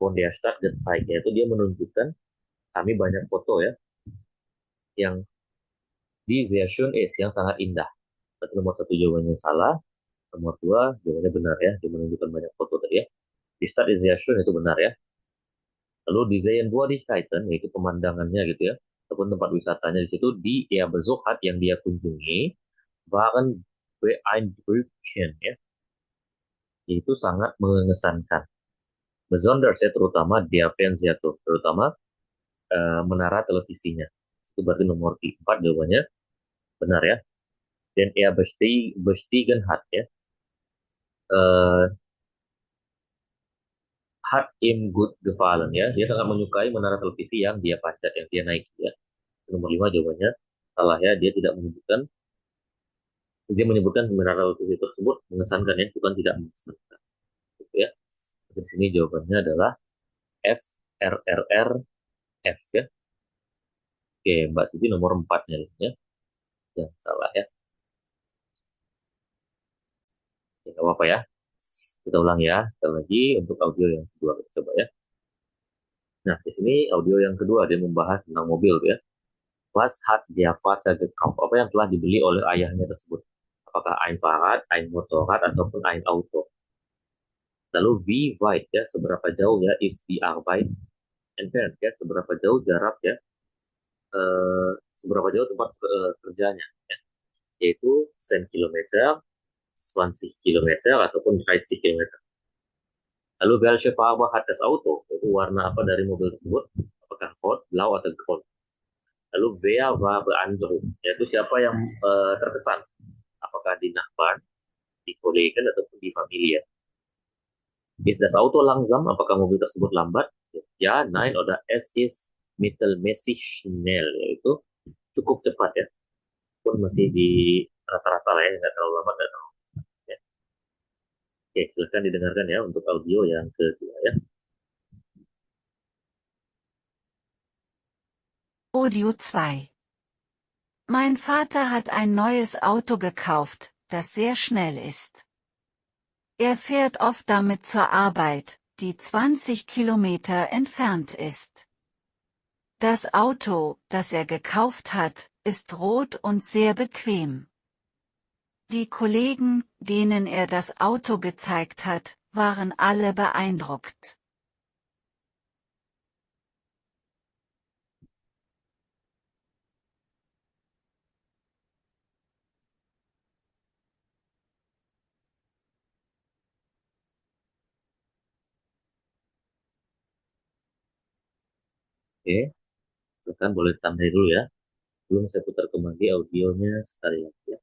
von der Stadt gezeigt, yaitu dia menunjukkan kami banyak foto ya yang di sehr schön ist, yang sangat indah. Berarti nomor satu jawabannya salah, nomor dua jawabannya benar ya, dia menunjukkan banyak foto tadi ya. Die Stadt ist sehr schön itu benar ya. Lalu di Sehenswürdigkeiten yaitu pemandangannya gitu ya, ataupun tempat wisatanya di situ di er besucht hat yang dia kunjungi waren beeindruckend ya, itu sangat mengesankan. Besonders ya, terutama dia Fernseher tuh, terutama menara televisinya. Itu berarti nomor 4 jawabannya benar ya. Dan er bestiegen hat ya. Hat ihm gut gefallen ya. Dia sangat menyukai menara televisi yang dia panjat, yang dia naik ya. Nomor 5 jawabannya salah ya. Dia tidak menyebutkan, dia menyebutkan menara televisi tersebut mengesankan ya, bukan tidak mengesankan. Gitu ya. Di sini jawabannya adalah F, R, R, R, F ya. Oke, Mbak Siti nomor 4 nya ya. Jangan salah ya. Ya, nggak apa-apa ya. Kita ulang ya. Sekali lagi untuk audio yang kedua kita coba ya. Nah, di sini audio yang kedua dia membahas tentang mobil ya. Was hat der Vater gekauft? Apa yang telah dibeli oleh ayahnya tersebut? Apakah ein Fahrrad, ein Motorrad, ataupun ein Auto? Lalu wie weit ya, seberapa jauh ya is die Arbeit entfernt ya, seberapa jauh jarak ya, seberapa jauh tempat kerjanya ya, yaitu 10 km, 20 km, ataupun 30 km. Lalu welche Farbe hat das Auto? Itu warna apa dari mobil tersebut? Apakah rot, blau, atau gold? Lalu wer war beeindruckt? Yaitu siapa yang terkesan? Apakah di Nachbarn, di Kollegen, ataupun di Familie? Ist das Auto langsam? Apakah mobil tersebut lambat? Ya, nein, oder es ist mittelmäßig schnell. Yaitu cukup cepat ya. Pun masih di rata-rata lah ya, nggak terlalu lambat, nggak terlalu cepat ya. Oke, silakan didengarkan ya untuk audio yang kedua ya. Audio 2. Mein Vater hat ein neues Auto gekauft, das sehr schnell ist. Er fährt oft damit zur Arbeit, die 20 Kilometer entfernt ist. Das Auto, das er gekauft hat, ist rot und sehr bequem. Die Kollegen, denen er das Auto gezeigt hat, waren alle beeindruckt. Oke, silakan boleh tandai dulu ya. Belum saya putar kembali audionya sekali lagi ya.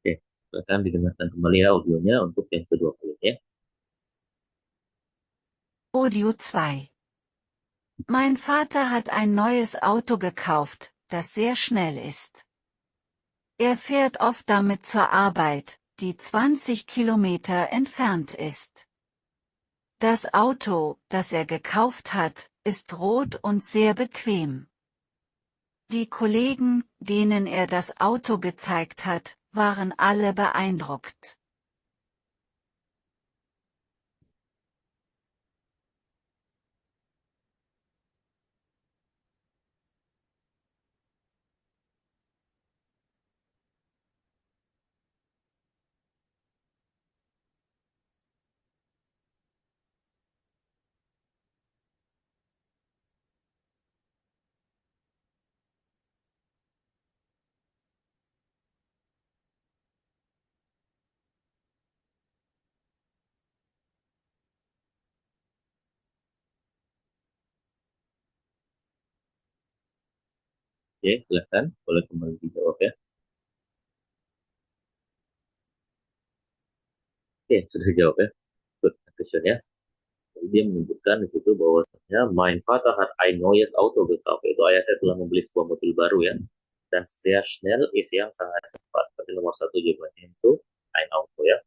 Oke, silakan didengarkan kembali ya audionya untuk yang kedua kalinya ya. Audio 2. Mein Vater hat ein neues Auto gekauft, das sehr schnell ist. Er fährt oft damit zur Arbeit, die 20 Kilometer entfernt ist. Das Auto, das er gekauft hat, ist rot und sehr bequem. Die Kollegen, denen er das Auto gezeigt hat, waren alle beeindruckt. Oke, silakan boleh kembali dijawab ya. Oke, sudah dijawab ya. Good question ya. Jadi dia menyebutkan di situ bahwasanya mein Vater hat ein neues Auto gekauft. Itu ayah saya telah membeli sebuah mobil baru ya. Dan sehr schnell ist yang sangat cepat. Berarti nomor satu jawabannya itu ein Auto ya.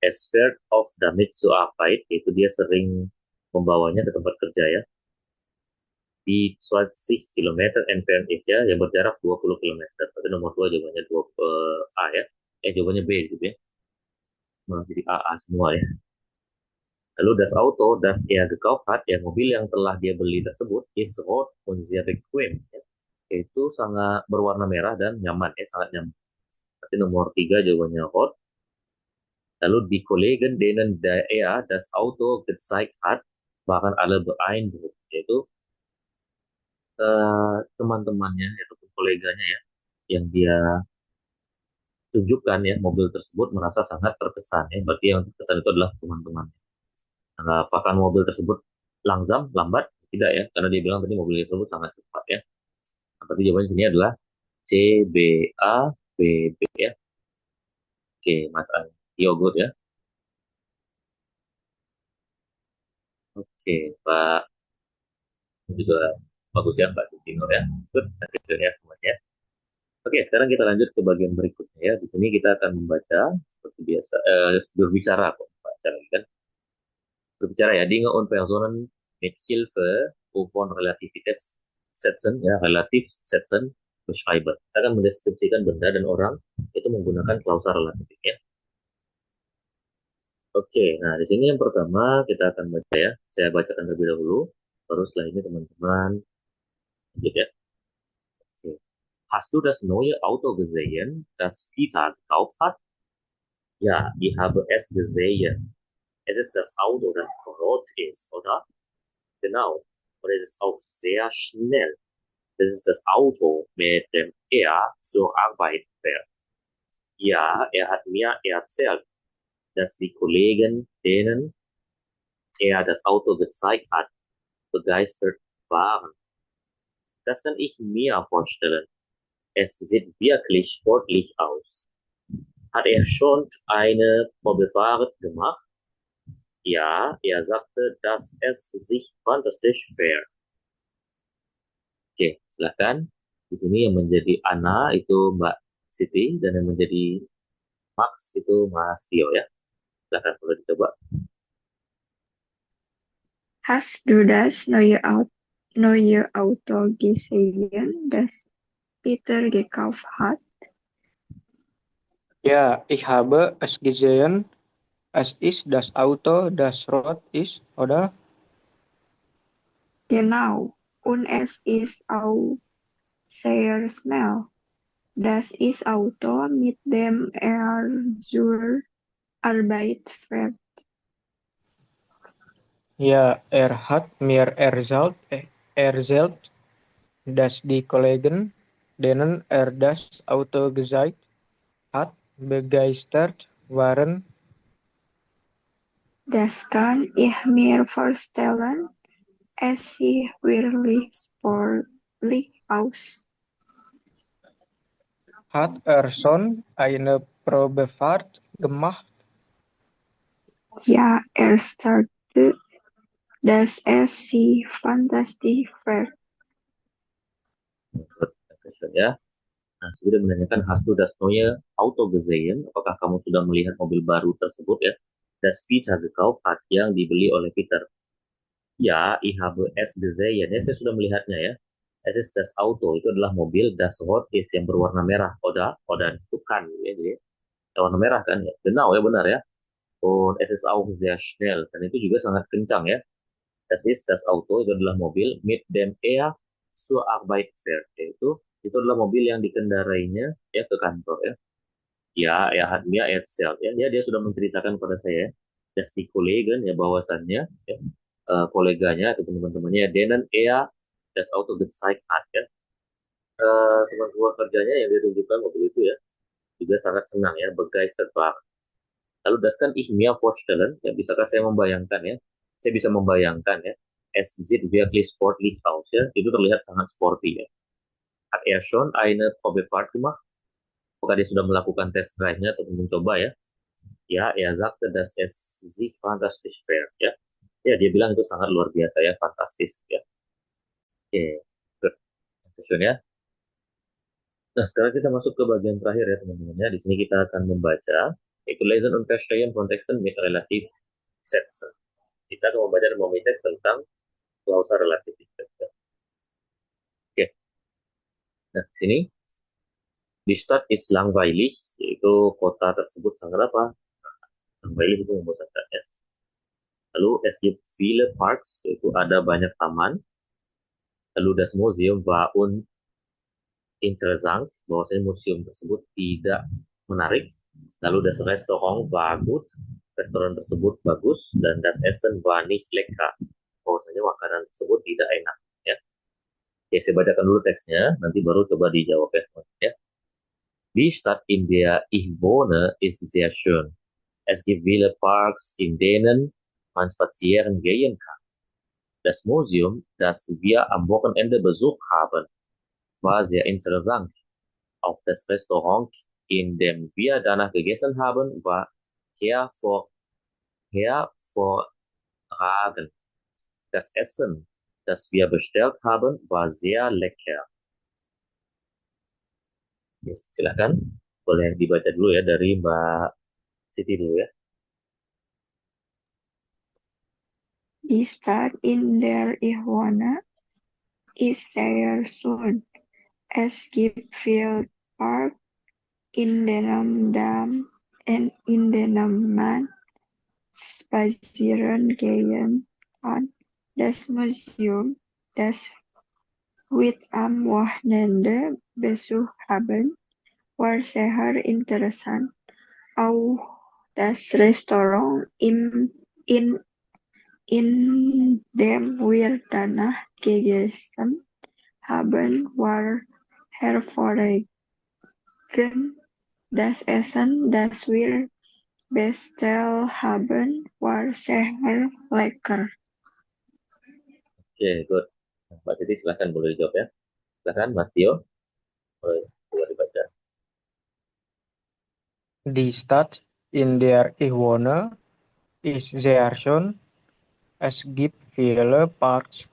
Es fährt oft damit zur Arbeit. Itu dia sering membawanya ke tempat kerja ya. Di 20 Kilometer entfernt ist ya, yang berjarak 20 kilometer. Berarti nomor dua jawabannya A ya. Jawabannya B gitu ya. Malah jadi AA semua ya. Lalu das Auto, das er gekauft hat, ya mobil yang telah dia beli tersebut, ist rot und sehr bequem. Ya. Itu sangat berwarna merah dan nyaman, ya, sangat nyaman. Berarti nomor tiga jawabannya rot. Lalu die Kollegen, denen er das Auto gezeigt hat, waren alle beeindruckt. Yaitu teman-temannya, yaitu koleganya ya, yang dia tunjukkan ya mobil tersebut merasa sangat terkesan ya. Berarti yang terkesan itu adalah teman-teman. Nah, apakah mobil tersebut lambat? Tidak ya, karena dia bilang tadi mobil tersebut sangat cepat ya. Nah, berarti jawabannya sini adalah C, B, A, B, B ya. Oke, Mas An. Yogurt ya. Oke, Pak. Ini juga bagus ya, Pak Sutinor ya. Good, ya semuanya. Oke, sekarang kita lanjut ke bagian berikutnya ya. Di sini kita akan membaca seperti biasa, berbicara kok, baca lagi kan. Berbicara ya, Dinge und Personen mit Hilfe von Relativitätssätzen, ya, Relativsätzen beschreiben. Kita akan mendeskripsikan benda dan orang itu menggunakan klausa relatif ya. Oke, nah di sini yang pertama kita akan baca ya. Saya bacakan terlebih dahulu, baru setelah ini teman-teman lanjut ya. Oke. Hast du das neue Auto gesehen, das Peter gekauft hat? Ja, ich habe es gesehen. Es ist das Auto, das rot ist, oder? Genau. Und es ist auch sehr schnell. Das ist das Auto, mit dem er zur Arbeit fährt. Ja, er hat mir erzählt, dass die Kollegen, denen er das Auto gezeigt hat, begeistert waren. Das kann ich mir vorstellen. Es sieht wirklich sportlich aus. Hat er schon eine Probefahrt gemacht? Ja, er sagte, dass es sich fantastisch fährt. Oke, silakan. Di sini yang menjadi Ana itu Mbak Siti dan yang menjadi Max itu Mas Tio ya. Silahkan boleh dicoba. Hast du das neue Auto gesehen, das Peter gekauft hat? Ja, ich habe es gesehen. Es ist das Auto, das rot ist, oder? Genau. Und es ist auch sehr schnell. Das ist Auto, mit dem er zur Arbeit fährt. Ja, hat mir erzählt, dass die Kollegen, denen das Auto gezeigt hat, begeistert waren. Das kann ich mir vorstellen. Es sieht wirklich sportlich aus. Hat schon eine Probefahrt gemacht? Ja, startet, dass es sie fantastisch fährt. Good. Dankeschön ya. Nah, sudah menanyakan hast du das neue Auto gesehen? Apakah kamu sudah melihat mobil baru tersebut ya? Das Peter gekauft hat yang dibeli oleh Peter. Ya, ich habe es gesehen. Ya, saya sudah melihatnya ya. Es ist das Auto. Itu adalah mobil das Rot ist yang berwarna merah. Oda itu kan ya, jadi warna merah kan ya. Genau ya benar ya. Und es ist auch sehr schnell. Dan itu juga sangat kencang ya. Das ist das Auto. Itu adalah mobil mit dem er zur Arbeit fährt. Yaitu itu adalah mobil yang dikendarainya ya ke kantor ya. Ya, er hat mir erzählt ya. Dia sudah menceritakan kepada saya, dass die Kollegen ya bahwasannya ya, koleganya atau teman-temannya denen er das Auto gezeigt hat ya. Teman-teman kerjanya yang ditunjukkan mobil itu ya juga sangat senang ya, begeistert banget. Lalu das kan ich mir vorstellen ya, bisakah saya membayangkan ya? Saya bisa membayangkan ya. Es sieht wirklich sportlich aus ya. Itu terlihat sangat sporty ya. Hat er schon eine Probefahrt gemacht? Apakah dia sudah melakukan test drive-nya atau mencoba ya? Ya, er sagte, dass es sich fantastisch fährt ya. Ya, dia bilang itu sangat luar biasa ya, fantastis ya. Oke, good. Question ya. Nah, sekarang kita masuk ke bagian terakhir ya teman-teman ya. Di sini kita akan membaca yaitu Lesen und Verstehen von Texten mit relativ Sätzen. Kita akan membaca dan memahami teks tentang klausa relatif. Ya. Oke. Nah, di sini di Stadt ist langweilig, yaitu kota tersebut sangat apa? Langweilig itu membosankan ya. Lalu es gibt viele Parks, yaitu ada banyak taman. Lalu das Museum war uninteressant, bahwasanya museum tersebut tidak menarik. Lalu das Restaurant war gut, restoran tersebut bagus, dan das Essen war nicht lecker, bahwasanya makanan tersebut tidak enak. Ya, oke, saya bacakan dulu teksnya, nanti baru coba dijawab ya. Ya. Die Stadt, in der ich wohne, ist sehr schön. Es gibt viele Parks, in denen man spazieren gehen kann. Das Museum, das wir am Wochenende besucht haben, war sehr interessant. Auch das Restaurant, in dem wir danach gegessen haben, war hervorragend. Das Essen, das wir bestellt haben, war sehr lecker. Ya, silakan, boleh dibaca dulu ya dari Mbak Siti dulu ya. Die Stadt, in der ich wohne, ist sehr schön. Es gibt viel Park, in denen man spazieren gehen kann. Das Museum, das wir am Wochenende besucht haben, war sehr interessant. Auch das Restaurant, in dem wir danach gegessen haben, war hervorragend. Das Essen, das wir bestellt haben, war sehr lecker. Oke, good. Nah, Mbak Siti silakan boleh dijawab ya. Silakan Mas Tio, boleh coba dibaca. Die Stadt, in der ich wohne, ist sehr schön. Es gibt viele Parks,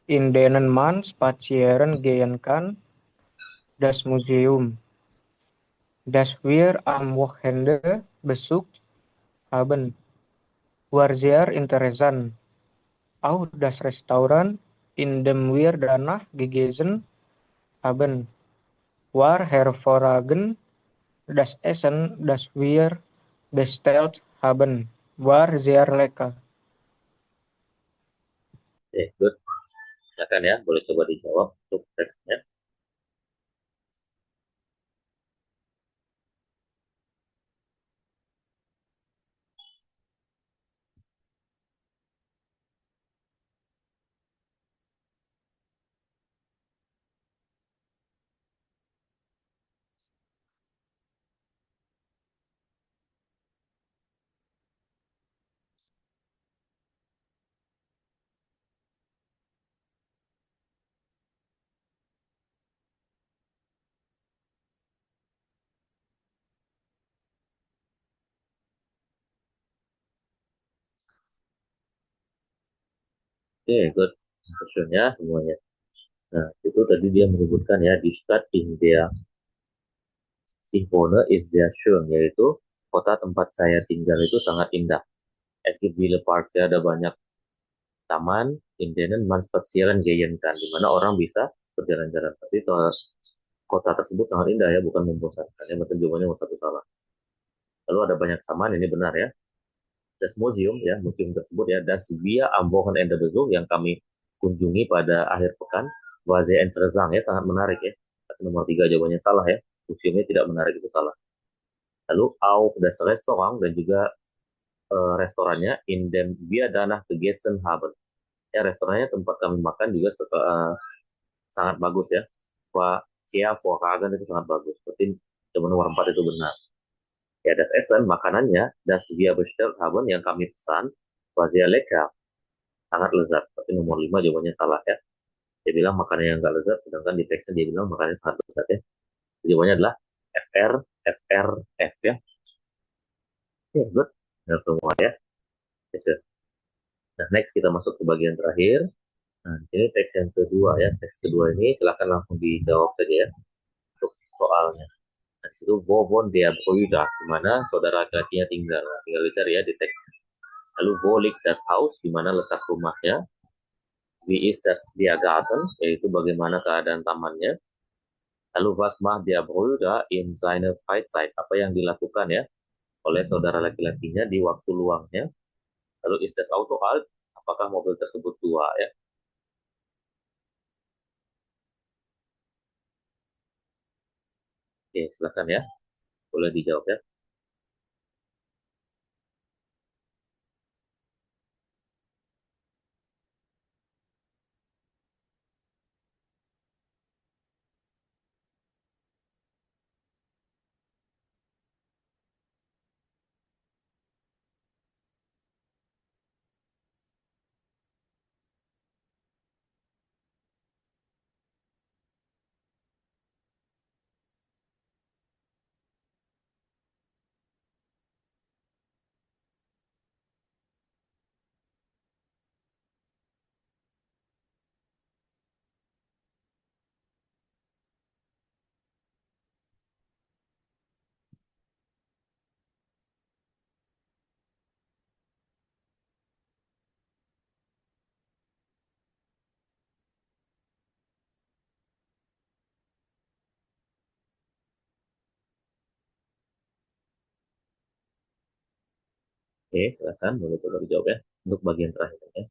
in denen man spazieren gehen kann. Das Museum, Das wir am Wochenende besucht haben, war sehr interessant. Auch das Restaurant, in dem wir danach gegessen haben, war hervorragend. Das Essen, das wir bestellt haben, war sehr lecker. Oke, good. Silakan ya, boleh coba dijawab untuk teksnya. Oke, good. Question ya semuanya. Nah, itu tadi dia menyebutkan ya, di Stadt in der ich wohne ist sehr schön, yaitu kota tempat saya tinggal itu sangat indah. Es gibt viele Parks, ya, ada banyak taman, in denen man spazieren gehen kann, di mana orang bisa berjalan-jalan. Tapi kota tersebut sangat indah ya, bukan membosankan. Ya, berarti jawabannya satu salah. Lalu ada banyak taman, ini benar ya. Das Museum, ya, museum tersebut ya, das wir am Wochenende Besuch, yang kami kunjungi pada akhir pekan, war sehr interessant, ya, sangat menarik ya. Tapi nomor 3 jawabannya salah ya. Museumnya tidak menarik, itu salah. Lalu auch das Restaurant, dan juga restorannya, in dem wir danach gegessen haben. Ya, restorannya tempat kami makan juga sangat bagus ya. Wah, ya, Volkswagen itu sangat bagus. Berarti jawaban nomor 4 itu benar. Ya, das Essen, makanannya, das wir bestellt haben, yang kami pesan, war sehr lecker, sangat lezat. Tapi nomor 5 jawabannya salah ya. Dia bilang makanannya yang nggak lezat, sedangkan di teksnya dia bilang makanannya sangat lezat ya. Jawabannya adalah FR, FR, F ya. Oke, good. Benar semua ya. Oke. Nah, next kita masuk ke bagian terakhir. Nah, ini teks yang kedua ya. Teks kedua ini silakan langsung dijawab saja ya untuk soalnya. Nah, di situ wo wohnt der Brüder, di mana saudara laki-lakinya tinggal. Nah, tinggal dicari ya di teks. Lalu wo liegt das Haus, di mana letak rumahnya. Wie ist das der Garten, yaitu bagaimana keadaan tamannya. Lalu was macht der Brüder in seiner Freizeit, apa yang dilakukan ya oleh saudara laki-lakinya di waktu luangnya. Lalu ist das Auto alt, apakah mobil tersebut tua ya. Oke, silakan ya, boleh dijawab ya. Oke, silakan, boleh coba dijawab ya untuk bagian terakhir ya.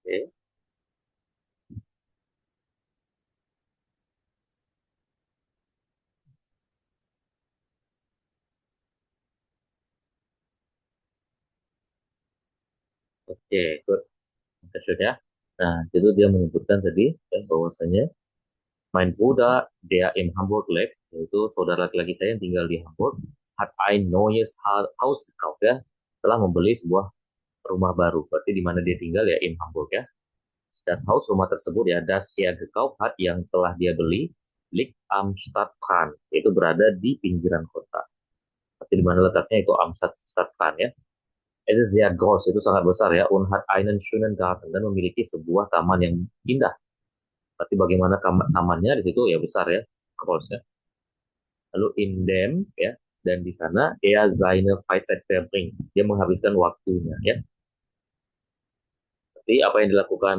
Oke, oke, good. Question ya. Nah, itu dia menyebutkan tadi ya, bahwasanya mein Bruder, der in Hamburg lebt, yaitu saudara laki-laki saya yang tinggal di Hamburg, hat ein neues Haus gekauft ya, telah membeli sebuah rumah baru. Berarti di mana dia tinggal ya, in Hamburg ya. Das Haus, rumah tersebut ya, das er gekauft hat, yang telah dia beli, liegt am Stadtrand, itu berada di pinggiran kota. Tapi di mana letaknya itu am Stadtrand ya. Es ist sehr groß, itu sangat besar ya, und hat einen schönen Garten, dan memiliki sebuah taman yang indah. Tapi bagaimana tamannya di situ ya besar ya, groß ya. Lalu in dem ya, dan di sana er seine Freizeit verbringt, dia menghabiskan waktunya ya. Jadi apa yang dilakukan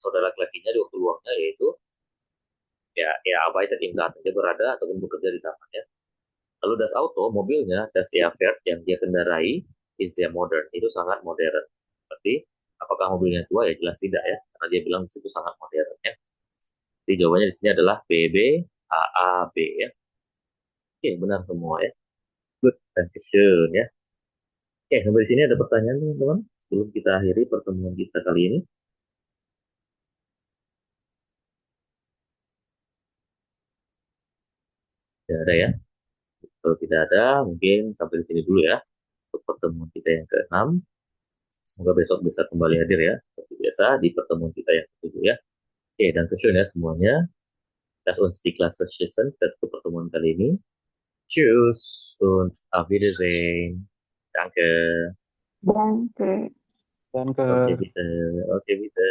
saudara laki-lakinya di waktu luangnya yaitu ya arbeitet im Garten, dia berada ataupun bekerja di taman ya. Lalu das Auto, mobilnya, das er fährt, yang dia kendarai, is sehr modern, itu sangat modern. Berarti apakah mobilnya tua? Ya jelas tidak ya, karena dia bilang di situ sangat modern ya. Jadi jawabannya di sini adalah B B A A B ya. Oke, benar semua ya. Good, thank you ya. Oke, sampai di sini ada pertanyaan teman-teman sebelum kita akhiri pertemuan kita kali ini. Tidak ada ya. Kalau tidak ada, mungkin sampai di sini dulu ya untuk pertemuan kita yang ke-6. Semoga besok bisa kembali hadir ya, seperti biasa di pertemuan kita yang ke-7 ya. Oke, dan kesyukur ya semuanya. Das uns die Klasse schießen ke pertemuan kali ini. Tschüss und auf Wiedersehen. Danke. Danke. Dan ke Oke, bitte. Oke, bitte.